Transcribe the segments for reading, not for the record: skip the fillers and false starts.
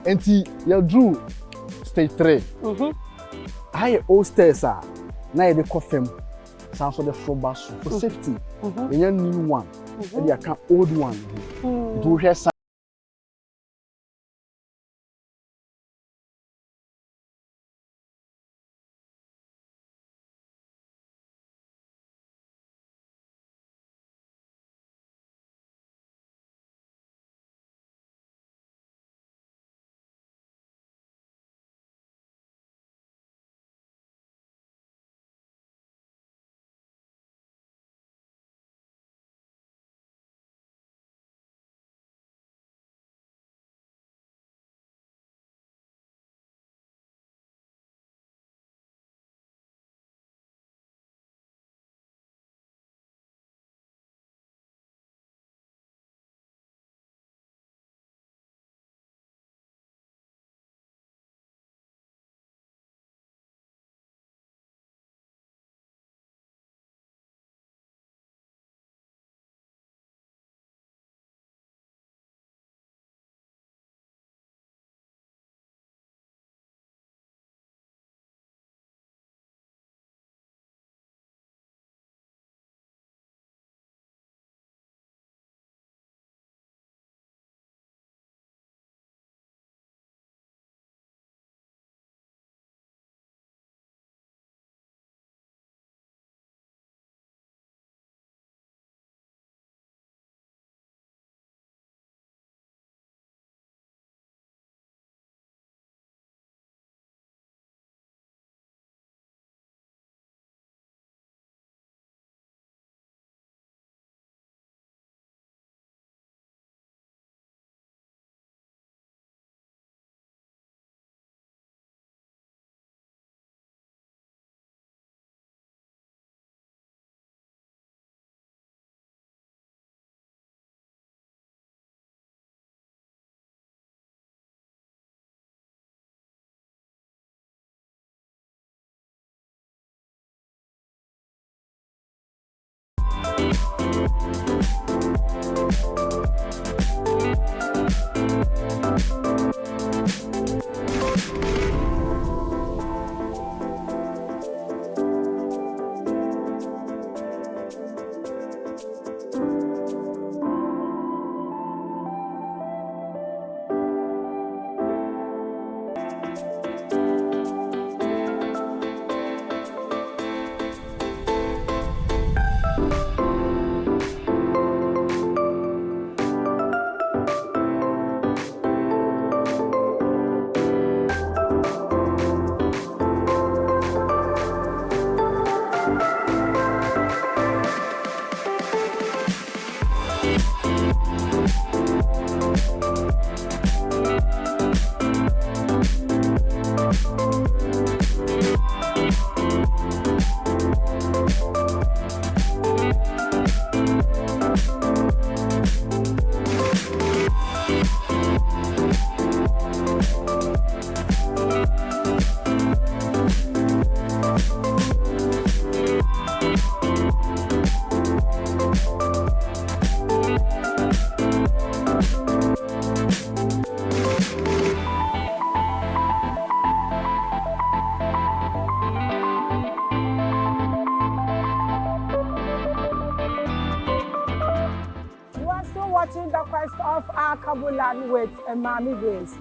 Enti you drew stage 3. I all stairs are now the coffin. Sounds for the floor bass for safety. The new one. And the old one. Do her watching the quest of Alkebulan with Maame Grace.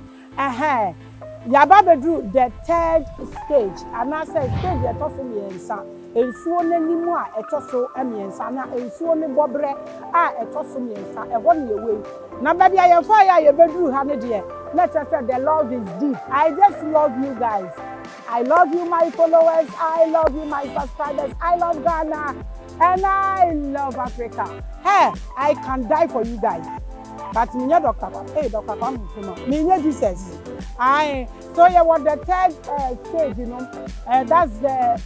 Yaba bedru the third stage. And I said stage the top miensa. Ensuo n'animu a etoso miensa na ensuo ne bobre a etoso miensa. Eho ne yewe. Na ba bia ye fa ya ye bedru ha ne de. Let us say the love is deep. I just love you guys. I love you my followers. I love you my subscribers. I love Ghana. And I love Africa. Hey, I can die for you guys. But me doctor, hey doctor, me Jesus. So yeah, what the third stage, you know, that's the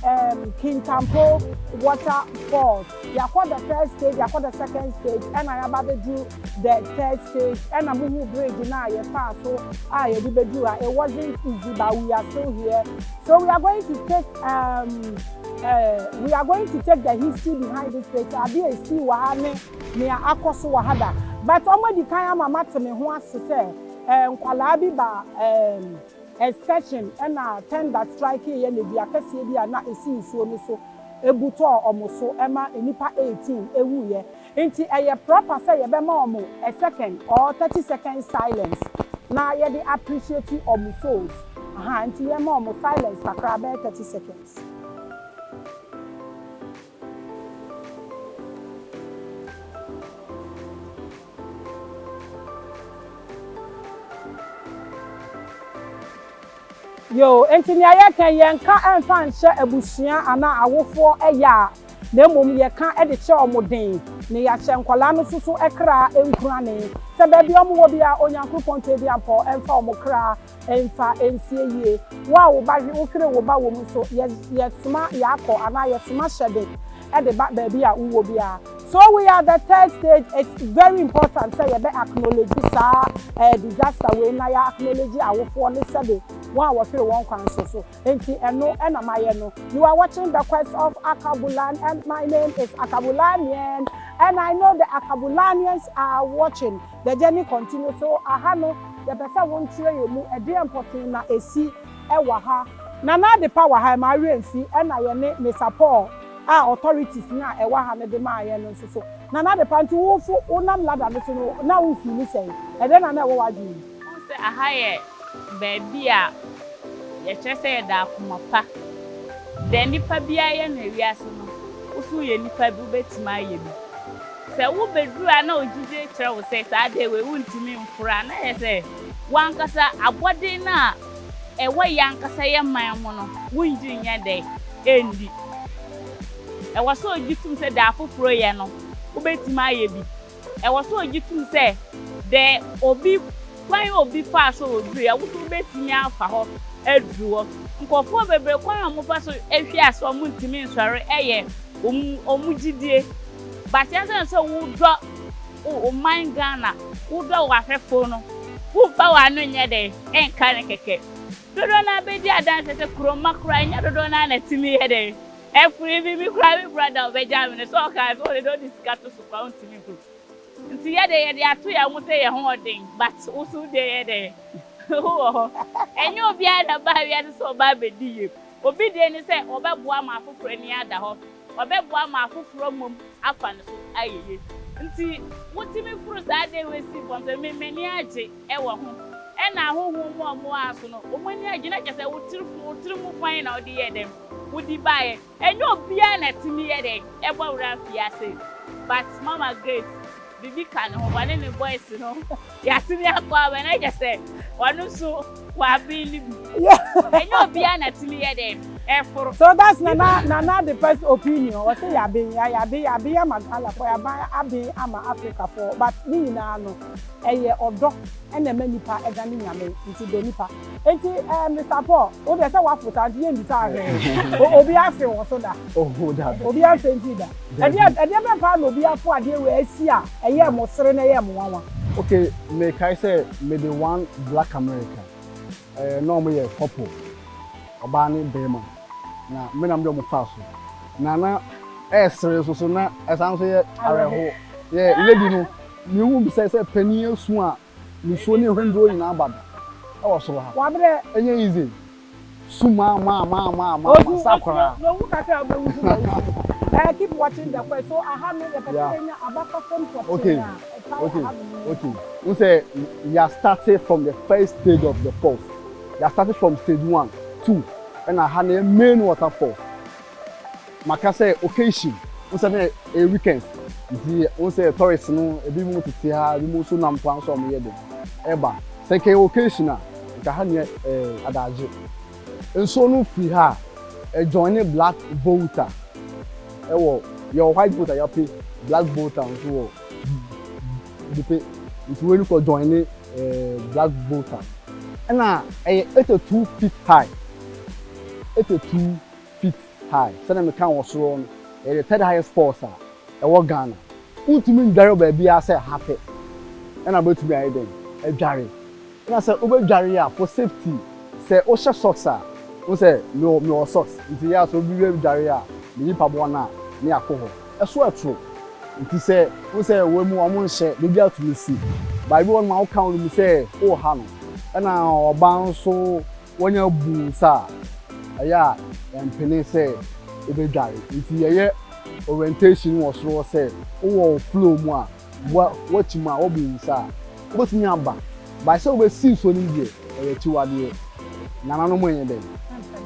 Kintampo Waterfalls. You call the first stage, you call the second stage, and I am about to do the third stage. And I'm moving bridge now. You pass, so I did do it. It wasn't easy, but we are still here. So we are going to take the history behind this place. I be a see wahane near Akoso Wahada. But already kind of mama to me who wants to say nkwalaa bi ba a session and a tender striking ye ne bia kase bi na esi nsuo no so ebuto omo so ema enipa 18 ewu ye nti eye proper say ye be ma omo a second or 30 seconds silence na ye dey appreciate omo souls nti ye ma omo silence kakra be 30 seconds. Yo, enti aya kan yenka enfa nche abusua ana awofo eya na mom ye kan e de che omoden ne ya che nkwala no susu ekra enkura ne se ba bi omo wo bia onyankopon te bia mpo enfa omokra enfa ensie yie wa wo ba wo kire wo ba wo mu so ye suma ya akọ ana ye suma shede e de ba bia wo bia. So we are the third stage. It's very important say you be acknowledge this disaster we na ya acknowledge awofo ne sebe one was one kwan so enti eno enamaye no. You are watching the quest of Alkebulan and my name is Alkebulanian and I know the Alkebulanians are watching. The journey continues so ahano the person won tire you mu e dey important na esi e wa ha na na the power ha ma renfi e na ye ne me support authorities na e wa ha ne de ma ye no so na na the panti wo fu unam lada no so no na wo fi ni say e de na na wo waju say aha ye baby a ye che say da akoma pa de nipa bia ye na wiase no usu ye nipa bi betima ye bi se wo bedru ana ojije kire wo say sa de we wuntimi mfura na ye say wankasa abode na e wa yankasa ye man mo no wunji nya de endi e wo so ojitum se da afoforo ye no wo betima ye bi e wo so ojitum se de obi kwan obi fa so odru ya wo so betinya afa ho adruo nkofo bebre kwan omo fa so ehwi aso omo ntimi nsware eye omugidie batiasen so wo do o man Ghana wo do wa fefo no wo fa wa no nye de enka ne keke dodo na bedi adanse se kroma kra nya dodo na na timi he de every bi kra bi brother obeja me so ka so do discuss so kwa ntimi group nti ye de atu ya mu se ye ho odin but usu de ye de enyo obi ada ba wi so ba bedi ye obi de ni se obeboa ma afoforo ni ada ho obeboa ma afoforo mom afa ne so ayeye nti wotimi furu sa de we si bombe me ni age e wo ho e na hohu mo aso no omani age na kese wotiri mu kwan na odi ye dem wodi bae enyo obi na timi ye de e bo wura fiase but mama great bibi kan ho wane ne boys no ya timi akwa we na kese wanu so wa bili enyo obi na timi ye de so that's na the first opinion or say ya be magala for ya ba abi ama Africa for but ni na no eye odo ena manipa egani nyame nti do nipa enti Mr. Paul o de say wa futa die mbita ahwe obi afi won so da obi afi nti da ede be pa no obi afo ade we asi a eye mo sere na eye mo wanwa. Okay, me kai say me the one black American no mo ye couple obani bema na me na mdo mo faso na esere so na esan so ye areho ye lady no me wu bi say pani asu a ni so ne hwendo nyina abada e wo so ha wa bre enye easy suma ma sakora no wu ka ka ba wu keep watching the quest so I have me the petenya abaka from okay we say you started from the first stage of the falls. You started from stage 1 2 and I had a main waterfall. Maka say occasion, we say a weekend. We say tourists no, a bit more to see how we move so nam plan so me dey. Eba, say ke occasion na, ka ha ne adaje. Enso no free ha, join black voter. Ewo, your white voter you pay, black voter so you pay. If you want to join black voter. And now, 82 feet high. 82 feet high. So then we can also run the third highest force in Ghana. Ultimate Dario baby, I say happy. And I'm about to be then a Jerry. And I said, over Jerry for safety. Say, Osha socks. We say, no socks. If you have to be with Jerry, the Pabwana, near Coho. I swear true. It is say, we say, we more share, we get to see. By one my account me say oh hano and our bounce when you boom sa aya and penny say ebe dry nti orientation was so say oh flow mo what ma obi sa but me aba by so we see so ni die e ti wade nana no mo yen den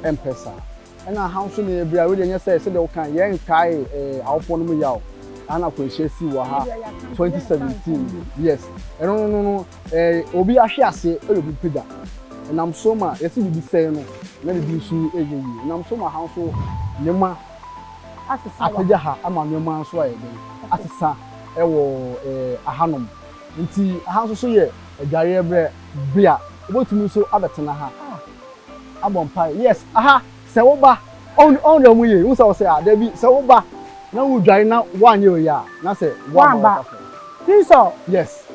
empesa and how so na ebia we dey say they can yen kai awfo no mo yaw ana ko ehye si wa ha 2017 yes no obi ahwe ase e bi pida and I'm so ma yesi bi say no na bi su ejeyi and I'm so ma how so nema apeja ha ama nema so aye den atisa e wo ahanom nti aha so ye adware bre bia obotumi so abetena ha abompa yes aha se wo ba on dem ye wo say da bi se wo ba na wo dware na wanye o ya na say one ba so yes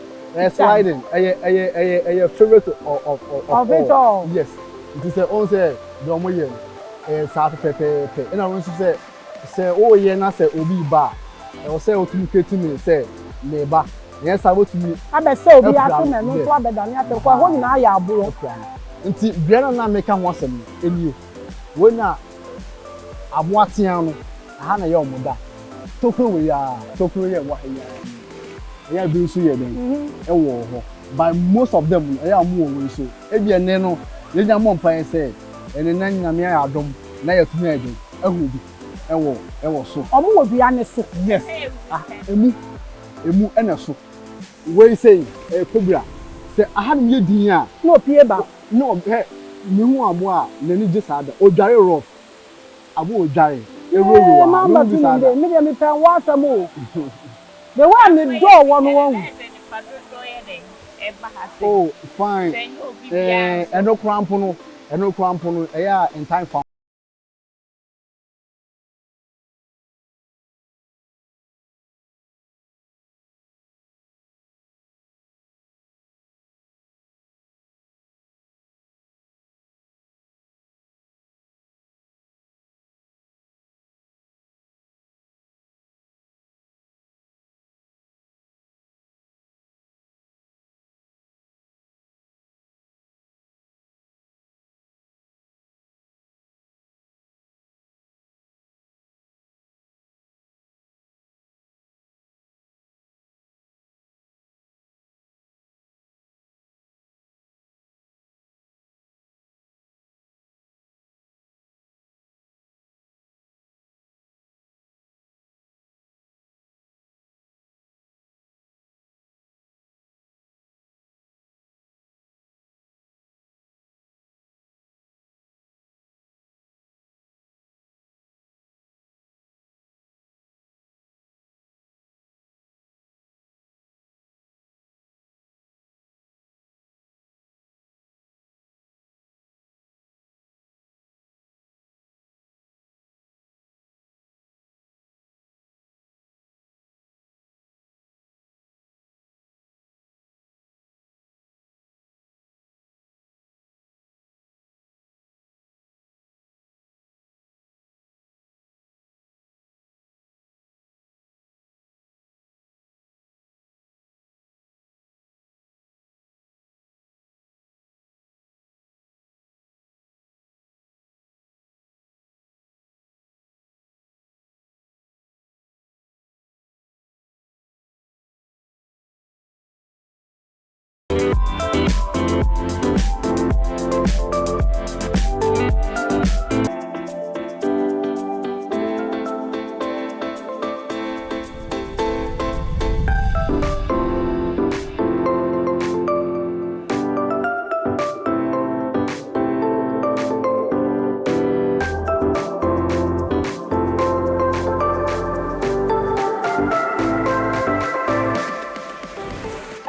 sliding a favorite of it all yes it say on say do mo ye sa pepe and I want to say oh ye na say obi ba e say otumi ketimi say me ba yes I want to me abe say obi aso me no to abedani aterko ho nyina ya aburo nti bia na meka ho asem eni we na aboatia no aha na ye omoda tokuro we ya tokuro ye wa ya bi so ye den e wo ho by most of them ya mu wo so e bi ene no ye nya mo mpan say ene na nyame ya adom na ya tumi adwen ahu bi e wo so omo wo bia ne so yes emu ene so we say kobra say aha no ye din a no pie ba no mi hu amo a nani je sada o dware rough abo o dware ero ma ba tu me me dey me pen wa asamo the one me do one oh fine eno crampo no ya in time for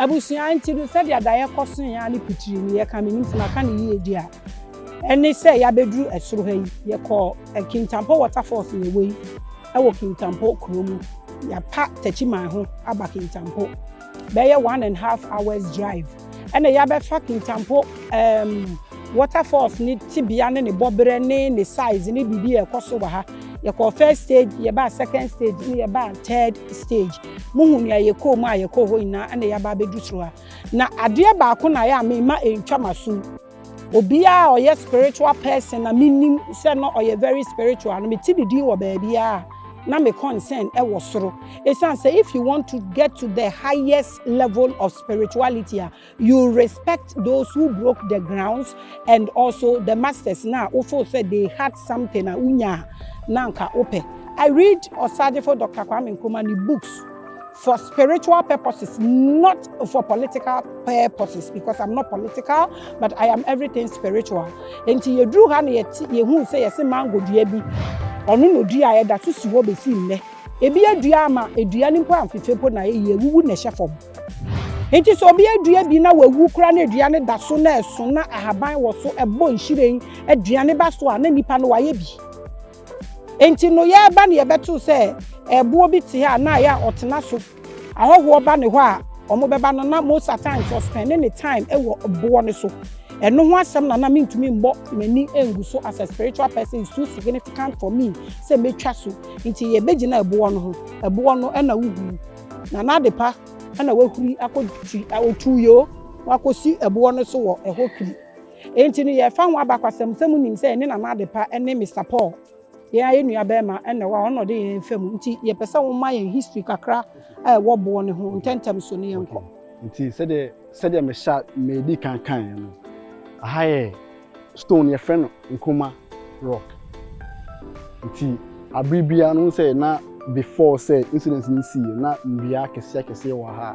abusia ntiru se dia da ye koso ya ne pitiri ni ye ka menim na ka ne ye di a eni se ya beduru esoro ha yi ye ko Kintampo Waterfalls ye we e wo Kintampo kromu ya pa tachiman ho aba Kintampo be ye 1.5 hours drive ene ya be fa Kintampo Waterfalls ni tibia ne bobere ne size ne bibi e koso ba ha Your first stage, your second stage, your third stage. Muhu ya yeko ma yeko ho ina and ya ba bedu so a. Na ade ba ko na ya me ma entwa maso. Obia or your spiritual person na minim say no or very spiritual no me ti didi wo ba bia na me concern e wo soro. It say if you want to get to the highest level of spirituality, you respect those who broke the grounds and also the masters now also said they had something na unya nanka ope. I read Osadefo Dr. Kwame Nkrumah books for spiritual purposes, not for political purposes, because I'm not political, but I am everything spiritual. Until you drew hand ye who say yes mango diabi onu no dua ye da so siwo be si nne ebi adua ama edua ni mpo amfefepo na ye wuwu na hyefom enti so obi adua bi na wawu kura na edua ne da so na eso na ahaban wo so ebo nhyiren adua ne ba so a na nipa no waye bi enti no ye ba na ye beto se ebo bi te ha na ya otena so ahoho ba ne ho a omo beba no na most times for spending the time e wo ebo ne so eno ho asem na me ntumi mbo mani engu so as a spiritual person is too significant for me say metwa so nti ye begina ebo no ho ebo no na wuhu na de pa na wahuri akotui otuyo wakosi ebo no so wo eho kiri enti ni ye fa ho abakwasem semu nim say ne na de pa ene Mr Paul ye nua be ma ene wa ono de ye fam nti ye pesa wo ma ye history kakra wo bo ne ho ntentem so ne yenko nti sede me sha me di kan no ahaye stone your friend Nkrumah rock nti abribia no say na before say incidents ni see na mbia kese wa ha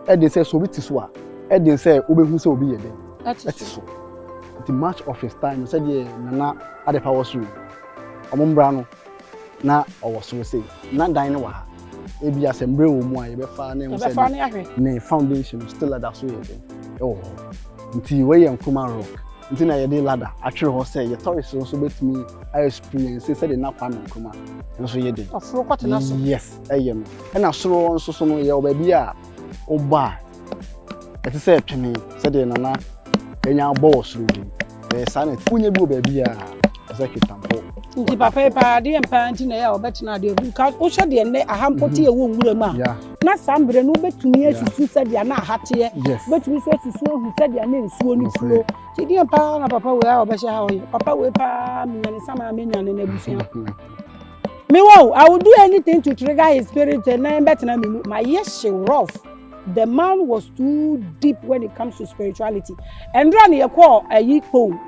e dey say so biti so a e dey say obehu say obi ye den that is so the much of his time said ye na ade power so omombra no na owo so say na dan ne wa ha e bia sembre wo mu a ye be fa na em say ne foundation still at that so ye den oh nti we ye Nkrumah rock nti na ye dey ladder atwere ho say ye tourist so betimi I experience say the na kwa Nkrumah nso ye dey afro kwatena so yes eye no e na soro nso so no ye obabi a oba eti say twene say the nana enya boss ru dey sana kunye bi obabi a say Kintampo nti papa pa de empa nti na ya obetena de because o hwe de ne ahampoti e wo nwura mu a na sambre no betumi asusu say de na ahate betumi so asusu hu say de na nsuo ni fulo ti de empa na papa we a obehye ha oyi papa we pa minyane sama menyane na busia me wow I would do anything to trigger his spirit and na betena me my yes she rough the man was too deep when it comes to spirituality and run ye call ayi ko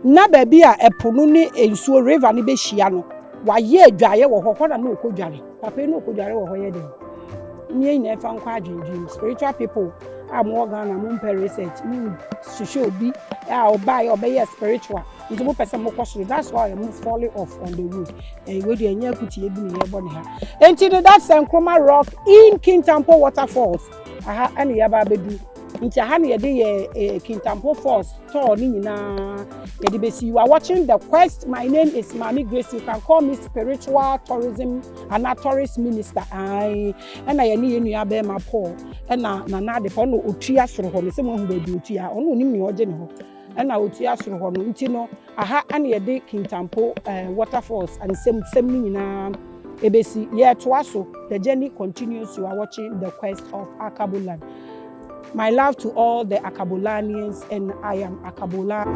na baby a epono ne ensuo river ne be hia no wa ye adwaye wo hɔ na okodware papa no okodware wo hɔ ye den me nyina fa nkwa adwendwem spiritual people am organ na mo research me hwehwɛ obi a obai obey spiritual nti mo pese mo kwosoro that's why I'm falling off on the road and we dey anya kuti ebi ne yebo ne ha enti that's Nkrumah rock in Kintampo Waterfalls aha ane yaba bedu nti aha ne yede ye Kintampo Falls tour ni nyina yede besi you are watching the quest. My name is Maame Grace. You can call me spiritual tourism and a tourist minister and I ni nua be ma Paul na de po no otua soro ho me se mo hu ba bi otua ono ni me oje ne ho na otua soro ho no nti no aha ane yede Kintampo Waterfalls and sem ni nyina ebesi ye toa so the journey continues. You are watching the quest of Alkebulan. My love to all the Alkebulanians, and I am Alkebulan.